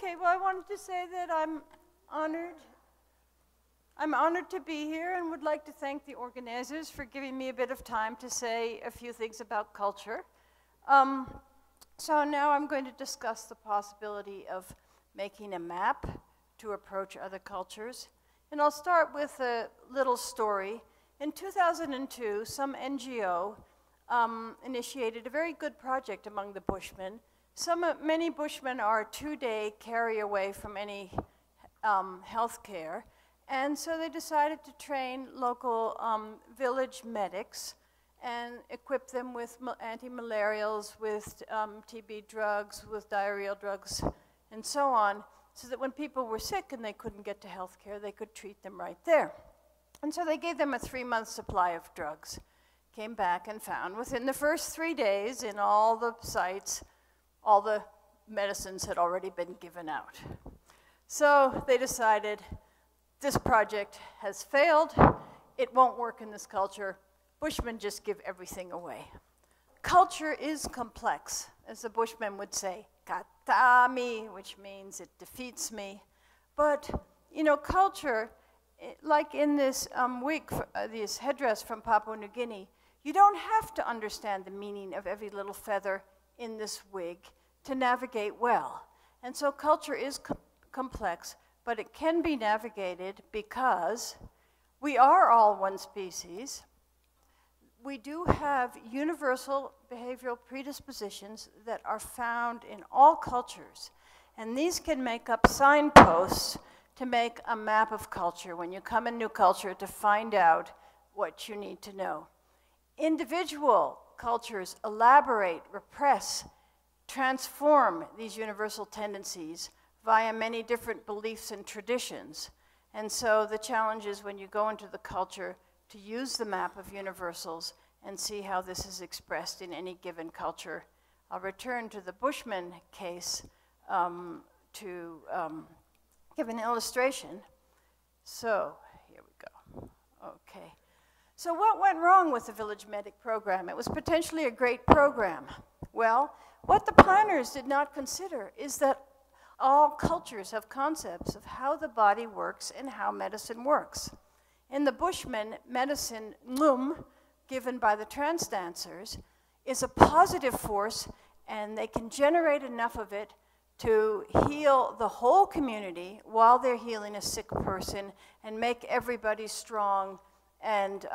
Okay, well, I wanted to say that I'm honored to be here and would like to thank the organizers for giving me a bit of time to say a few things about culture. So now I'm going to discuss the possibility of making a map to approach other cultures. And I'll start with a little story. In 2002, some NGO initiated a very good project among the Bushmen. Many Bushmen are 2-day carry away from any health care. And so they decided to train local village medics and equip them with anti-malarials, with TB drugs, with diarrheal drugs, and so on, so that when people were sick and they couldn't get to health care, they could treat them right there. And so they gave them a 3-month supply of drugs. Came back and found within the first 3 days in all the sites, all the medicines had already been given out. So they decided, this project has failed, it won't work in this culture, Bushmen just give everything away. Culture is complex, as the Bushmen would say, katami, which means it defeats me. But, you know, culture, like in this wig, this headdress from Papua New Guinea, you don't have to understand the meaning of every little feather in this wig to navigate well. And so culture is complex, but it can be navigated because we are all one species. We do have universal behavioral predispositions that are found in all cultures. And these can make up signposts to make a map of culture when you come in new culture to find out what you need to know. Individual cultures elaborate, repress, transform these universal tendencies via many different beliefs and traditions. And so the challenge is when you go into the culture to use the map of universals and see how this is expressed in any given culture. I'll return to the Bushman case to give an illustration. So here we go. Okay. So what went wrong with the Village Medic program? It was potentially a great program. Well, what the planners did not consider is that all cultures have concepts of how the body works and how medicine works. In the Bushmen, medicine, ngum, given by the trance dancers, is a positive force, and they can generate enough of it to heal the whole community while they're healing a sick person and make everybody strong and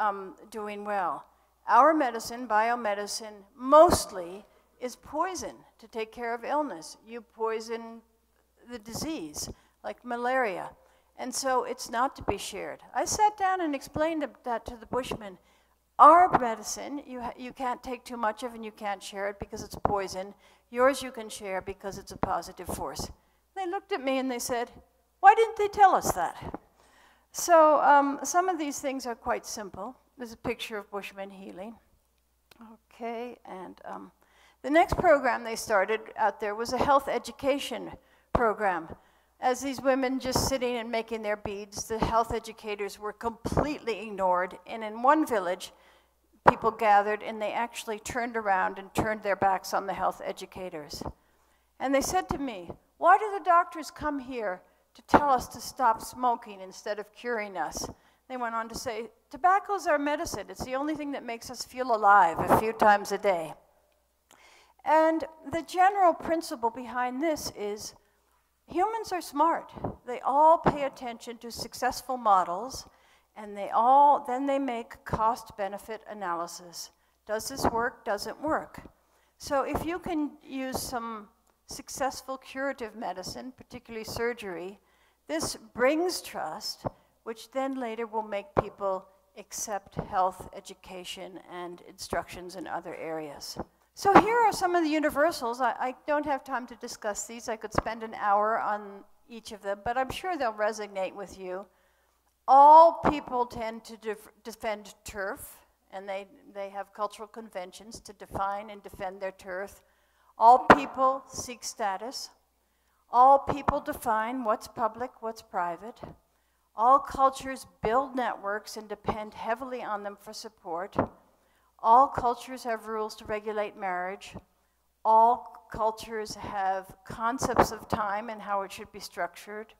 doing well. Our medicine, biomedicine, mostly is poison to take care of illness. You poison the disease, like malaria. And so it's not to be shared. I sat down and explained that to the Bushmen. Our medicine, you can't take too much of and you can't share it because it's poison. Yours you can share because it's a positive force. They looked at me and they said, why didn't they tell us that? So some of these things are quite simple. There's a picture of Bushmen healing. Okay, and the next program they started out there was a health education program. As these women just sitting and making their beads, the health educators were completely ignored. And in one village, people gathered and they actually turned around and turned their backs on the health educators. And they said to me, why do the doctors come here to tell us to stop smoking instead of curing us? They went on to say, tobacco's our medicine. It's the only thing that makes us feel alive a few times a day. And the general principle behind this is humans are smart. They all pay attention to successful models, and then they make cost-benefit analysis. Does this work? Does it work? So if you can use some successful curative medicine, particularly surgery, this brings trust, which then later will make people accept health, education, and instructions in other areas. So here are some of the universals. I don't have time to discuss these. I could spend an hour on each of them, but I'm sure they'll resonate with you. All people tend to defend turf, and they have cultural conventions to define and defend their turf. All people seek status. All people define what's public, what's private. All cultures build networks and depend heavily on them for support. All cultures have rules to regulate marriage. All cultures have concepts of time and how it should be structured.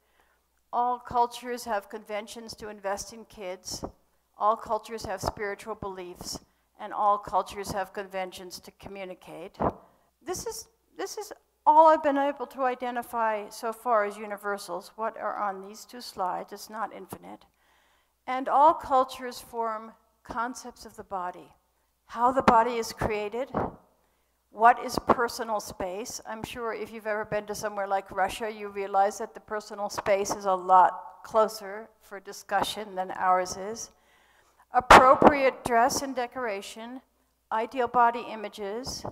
All cultures have conventions to invest in kids. All cultures have spiritual beliefs, and all cultures have conventions to communicate. This is all I've been able to identify so far as universals, what are on these two slides. It's not infinite. And all cultures form concepts of the body. How the body is created, what is personal space. I'm sure if you've ever been to somewhere like Russia, you realize that the personal space is a lot closer for discussion than ours is. Appropriate dress and decoration, ideal body images,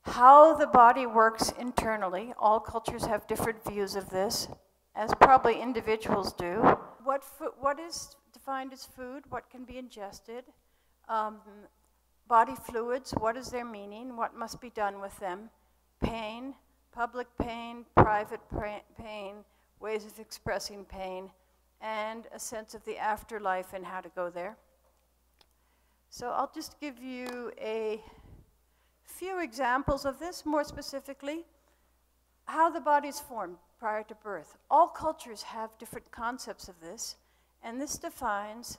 how the body works internally. All cultures have different views of this, as probably individuals do. What is defined as food, what can be ingested, body fluids, what is their meaning, what must be done with them, pain, public pain, private pain, ways of expressing pain, and a sense of the afterlife and how to go there. So I'll just give you a few examples of this, more specifically, how the body is formed prior to birth. All cultures have different concepts of this, and this defines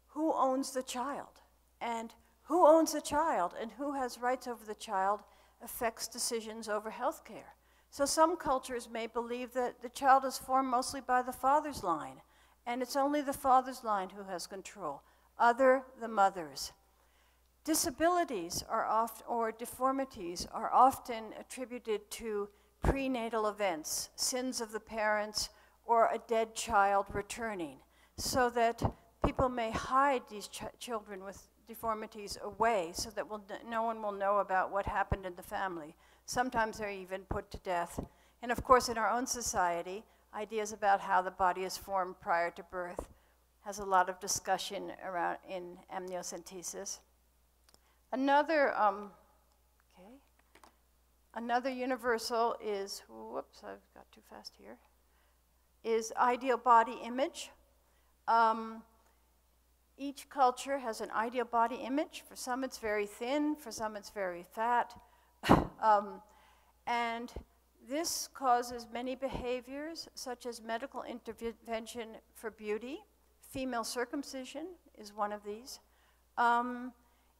who owns the child. And who owns the child and who has rights over the child affects decisions over health care. So some cultures may believe that the child is formed mostly by the father's line, and it's only the father's line who has control, other the mother's. Disabilities or deformities are often attributed to prenatal events, sins of the parents, or a dead child returning, so that people may hide these children with deformities away so that no one will know about what happened in the family. Sometimes they're even put to death. And of course, in our own society, ideas about how the body is formed prior to birth has a lot of discussion around in amniocentesis. Another universal is, whoops, I've got too fast here, is ideal body image. Each culture has an ideal body image. For some it's very thin, for some it's very fat. And this causes many behaviors, such as medical intervention for beauty. Female circumcision is one of these.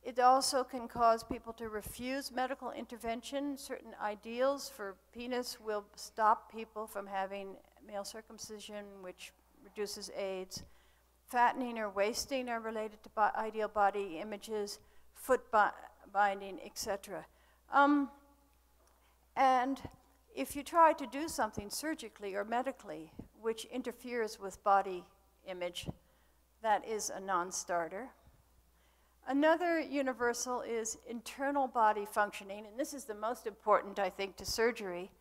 It also can cause people to refuse medical intervention. Certain ideals for penis will stop people from having male circumcision, which reduces AIDS. Fattening or wasting are related to ideal body images, foot binding, etc. And if you try to do something surgically or medically which interferes with body image, that is a non-starter. Another universal is internal body functioning, and this is the most important, I think, to surgery.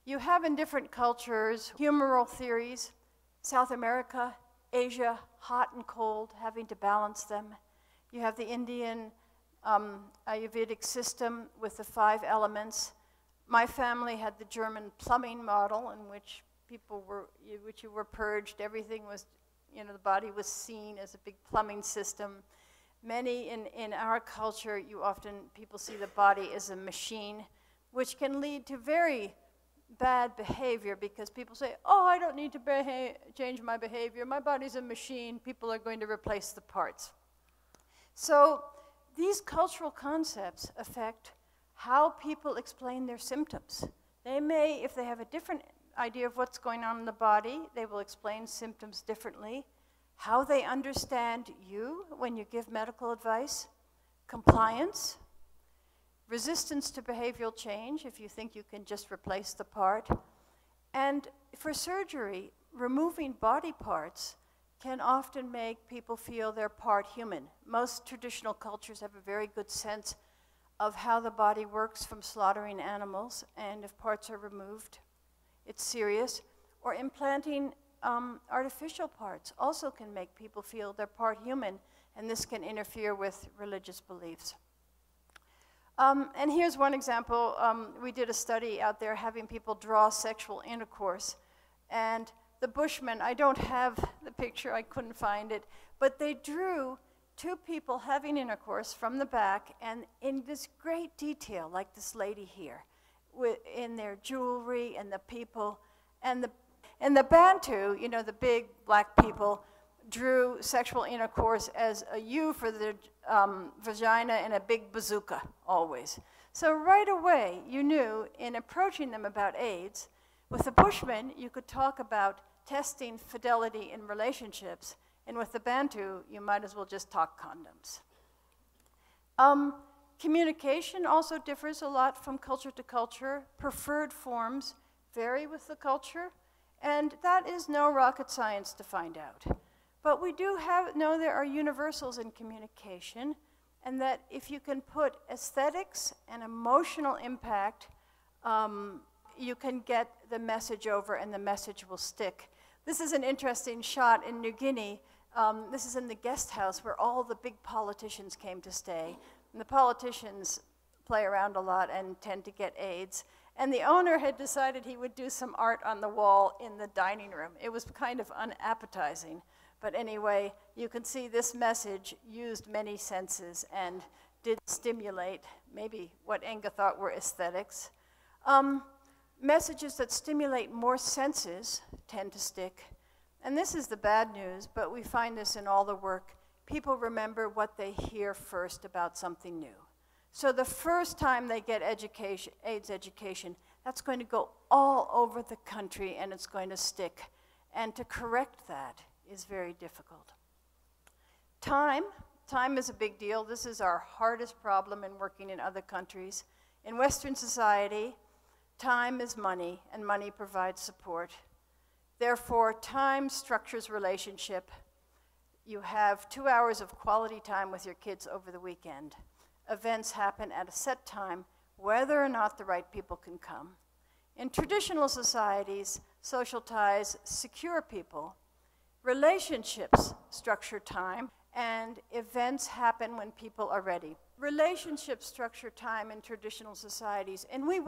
You have in different cultures humoral theories, South America, Asia, hot and cold, having to balance them. You have the Indian Ayurvedic system with the 5 elements. My family had the German plumbing model in which you were purged. Everything was, the body was seen as a big plumbing system. Many in our culture, people see the body as a machine, which can lead to very bad behavior because people say, oh, I don't need to change my behavior. My body's a machine. People are going to replace the parts. So these cultural concepts affect how people explain their symptoms. They may, if they have a different idea of what's going on in the body, they will explain symptoms differently. How they understand you when you give medical advice, compliance, resistance to behavioral change, if you think you can just replace the part. And for surgery, removing body parts can often make people feel they're part human. Most traditional cultures have a very good sense of how the body works from slaughtering animals, and if parts are removed, it's serious. Or implanting artificial parts also can make people feel they're part human, and this can interfere with religious beliefs. And here's one example. We did a study out there having people draw sexual intercourse. And the Bushmen, I don't have the picture, I couldn't find it, but they drew 2 people having intercourse from the back and in this great detail, like this lady here, in their jewelry and the people. And the Bantu, you know, the big black people, drew sexual intercourse as a U for the vagina and a big bazooka, always. So right away, you knew in approaching them about AIDS, with the Bushmen, you could talk about testing fidelity in relationships, and with the Bantu, you might as well just talk condoms. Communication also differs a lot from culture to culture. Preferred forms vary with the culture, and that is no rocket science to find out. But we do know there are universals in communication, and that if you can put aesthetics and emotional impact, you can get the message over and the message will stick. This is an interesting shot in New Guinea. This is in the guest house where all the big politicians came to stay. And the politicians play around a lot and tend to get AIDS. And the owner had decided he would do some art on the wall in the dining room. It was kind of unappetizing. But anyway, you can see this message used many senses and did stimulate maybe what Enga thought were aesthetics. Messages that stimulate more senses tend to stick. And this is the bad news, but we find this in all the work. People remember what they hear first about something new. So the first time they get education, AIDS education, that's going to go all over the country and it's going to stick. And to correct that is very difficult. Time is a big deal. This is our hardest problem in working in other countries. In Western society, time is money, and money provides support. Therefore, time structures relationship. You have 2 hours of quality time with your kids over the weekend. Events happen at a set time, whether or not the right people can come. In traditional societies, social ties secure people. Relationships structure time, and events happen when people are ready. Relationships structure time in traditional societies, and we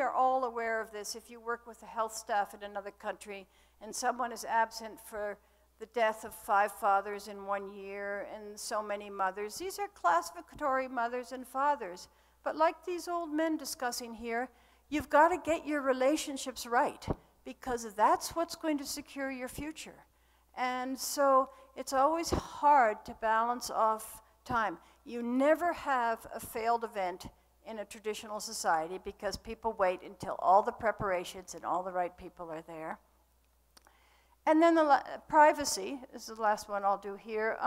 are all aware of this. If you work with the health staff in another country and someone is absent for the death of 5 fathers in 1 year and so many mothers, these are classificatory mothers and fathers. But like these old men discussing here, you've got to get your relationships right, because that's what's going to secure your future. And so it's always hard to balance off time. You never have a failed event in a traditional society because people wait until all the preparations and all the right people are there. And then privacy is the last one I'll do here.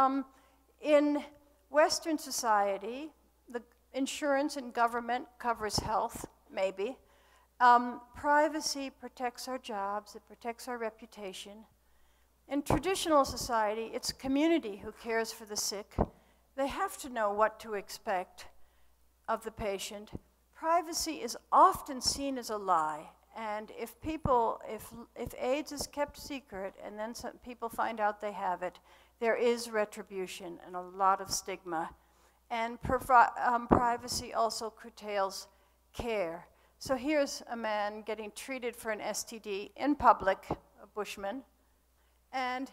In Western society, the insurance and government covers health, maybe. Privacy protects our jobs, it protects our reputation. In traditional society, it's community who cares for the sick. They have to know what to expect of the patient. Privacy is often seen as a lie, and if AIDS is kept secret and then some people find out they have it, there is retribution and a lot of stigma. And privacy also curtails care. So here's a man getting treated for an STD in public, a Bushman. And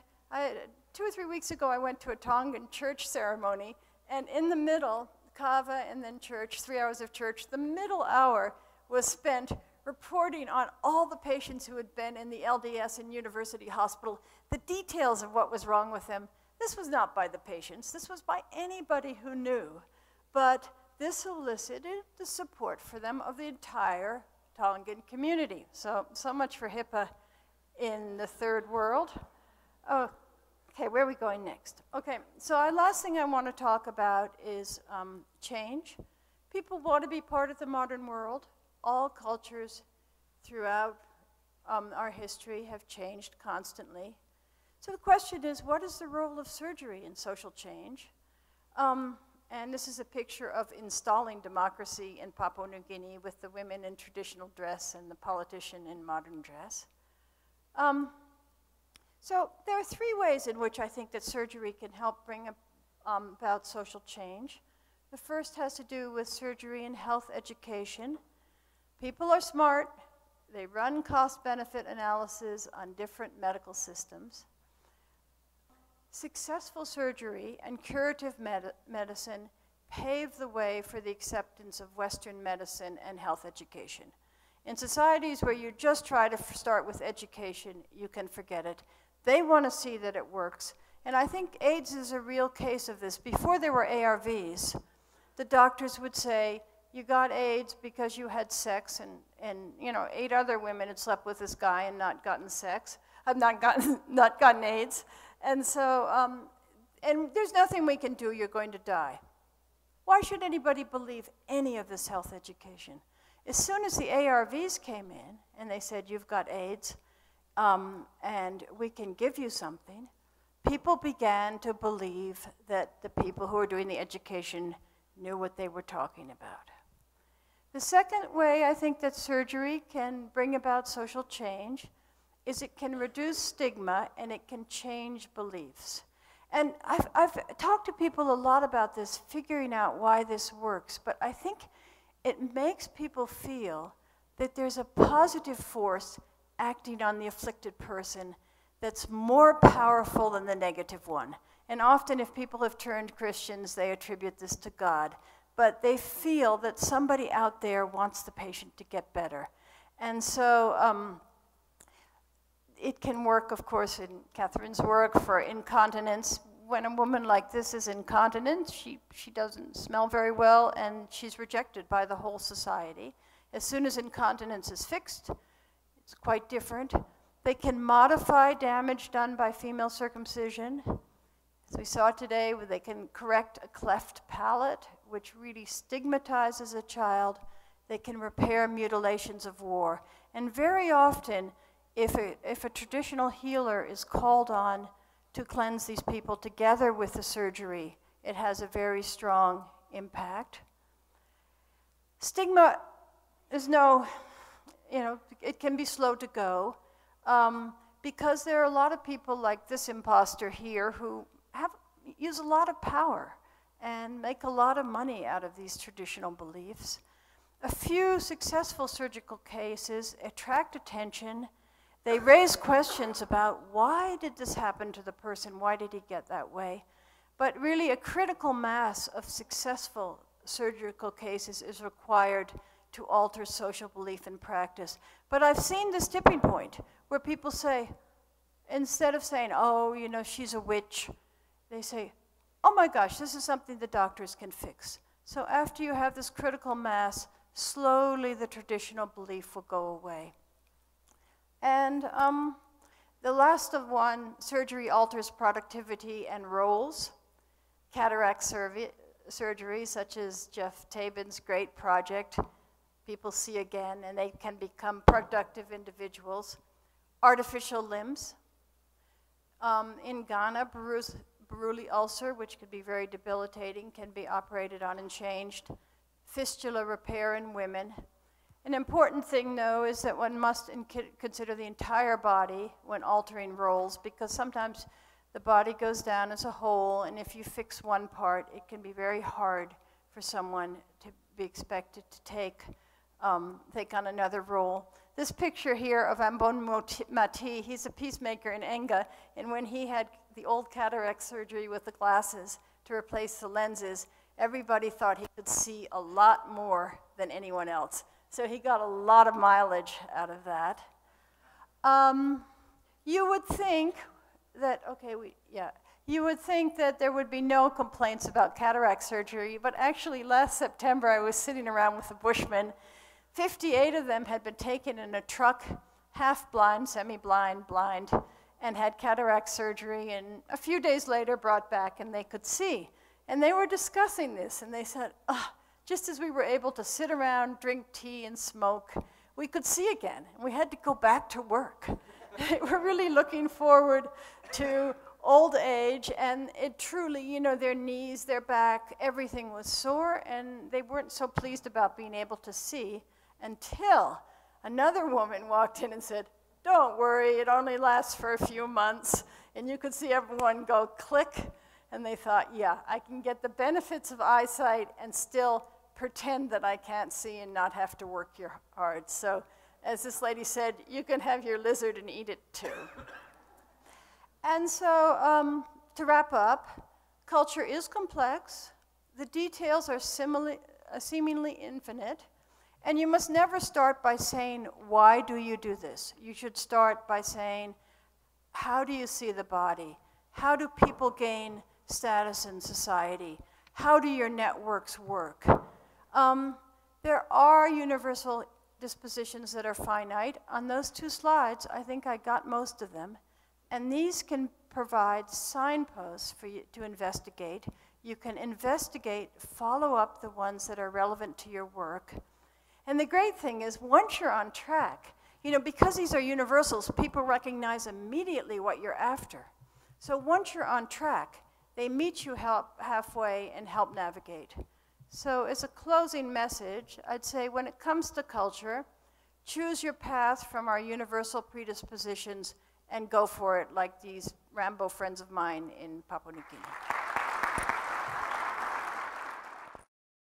2 or 3 weeks ago, I went to a Tongan church ceremony, and in the middle, kava and then church, 3 hours of church, the middle hour was spent reporting on all the patients who had been in the LDS and University Hospital, the details of what was wrong with them. This was not by the patients, this was by anybody who knew. But this elicited the support for them of the entire Tongan community. So much for HIPAA in the third world. Oh, okay, where are we going next? Okay, so our last thing I want to talk about is change. People want to be part of the modern world. All cultures throughout our history have changed constantly. So the question is, what is the role of surgery in social change? And this is a picture of installing democracy in Papua New Guinea with the women in traditional dress and the politician in modern dress. So there are 3 ways in which I think that surgery can help bring about social change. The first has to do with surgery and health education. People are smart. They run cost-benefit analysis on different medical systems. Successful surgery and curative medicine pave the way for the acceptance of Western medicine and health education. In societies where you just try to start with education, you can forget it. They want to see that it works. And I think AIDS is a real case of this. Before there were ARVs, the doctors would say, you got AIDS because you had sex, and you know, 8 other women had slept with this guy and not gotten sex, not gotten AIDS. And so, and there's nothing we can do, you're going to die. Why should anybody believe any of this health education? As soon as the ARVs came in and they said, you've got AIDS, and we can give you something, people began to believe that the people who were doing the education knew what they were talking about. The second way I think that surgery can bring about social change is it can reduce stigma and it can change beliefs. And I've talked to people a lot about this, figuring out why this works, but I think it makes people feel that there's a positive force acting on the afflicted person that's more powerful than the negative one. And often if people have turned Christians, they attribute this to God. But they feel that somebody out there wants the patient to get better. And so it can work, of course, in Catherine's work for incontinence. When a woman like this is incontinent, she doesn't smell very well, and she's rejected by the whole society. As soon as incontinence is fixed, it's quite different. They can modify damage done by female circumcision. As we saw today, where they can correct a cleft palate, which really stigmatizes a child. They can repair mutilations of war. And very often, if a traditional healer is called on to cleanse these people together with the surgery, it has a very strong impact. Stigma is it can be slow to go, because there are a lot of people like this imposter here who use a lot of power and make a lot of money out of these traditional beliefs. A few successful surgical cases attract attention. They raise questions about why did this happen to the person? Why did he get that way? But really a critical mass of successful surgical cases is required to alter social belief and practice. But I've seen this tipping point where people say, instead of saying, oh, you know, she's a witch, they say, oh my gosh, this is something the doctors can fix. So after you have this critical mass, slowly the traditional belief will go away. And the last of one, surgery alters productivity and roles. Cataract surgery, such as Jeff Tabin's great project, people see again and they can become productive individuals. Artificial limbs. In Ghana, Buruli ulcer, which could be very debilitating, can be operated on and changed. Fistula repair in women. An important thing, though, is that one must consider the entire body when altering roles, because sometimes the body goes down as a whole, and if you fix one part, it can be very hard for someone to be expected to take on another role. This picture here of Ambon Mati, he's a peacemaker in Enga, and when he had the old cataract surgery with the glasses to replace the lenses, everybody thought he could see a lot more than anyone else. So he got a lot of mileage out of that. You would think that, you would think that there would be no complaints about cataract surgery, but actually last September I was sitting around with the Bushmen. 58 of them had been taken in a truck, half-blind, semi-blind, blind, and had cataract surgery, and a few days later brought back and they could see. And they were discussing this, and they said, just as we were able to sit around, drink tea, and smoke, we could see again, and we had to go back to work. We're really looking forward to old age, and it truly, you know, their knees, their back, everything was sore, and they weren't so pleased about being able to see until another woman walked in and said, don't worry, it only lasts for a few months. And you could see everyone go click, and they thought, yeah, I can get the benefits of eyesight and still pretend that I can't see and not have to work hard. So as this lady said, you can have your lizard and eat it too. And so to wrap up, culture is complex. The details are seemingly infinite. And you must never start by saying, why do you do this? You should start by saying, how do you see the body? How do people gain status in society? How do your networks work? There are universal dispositions that are finite. On those 2 slides, I think I got most of them. And these can provide signposts for you to investigate. You can investigate, follow up the ones that are relevant to your work. And the great thing is, once you're on track, you know, because these are universals, people recognize immediately what you're after. So once you're on track, they meet you halfway and help navigate. So as a closing message, I'd say when it comes to culture, choose your path from our universal predispositions and go for it like these Rambo friends of mine in Papua New Guinea.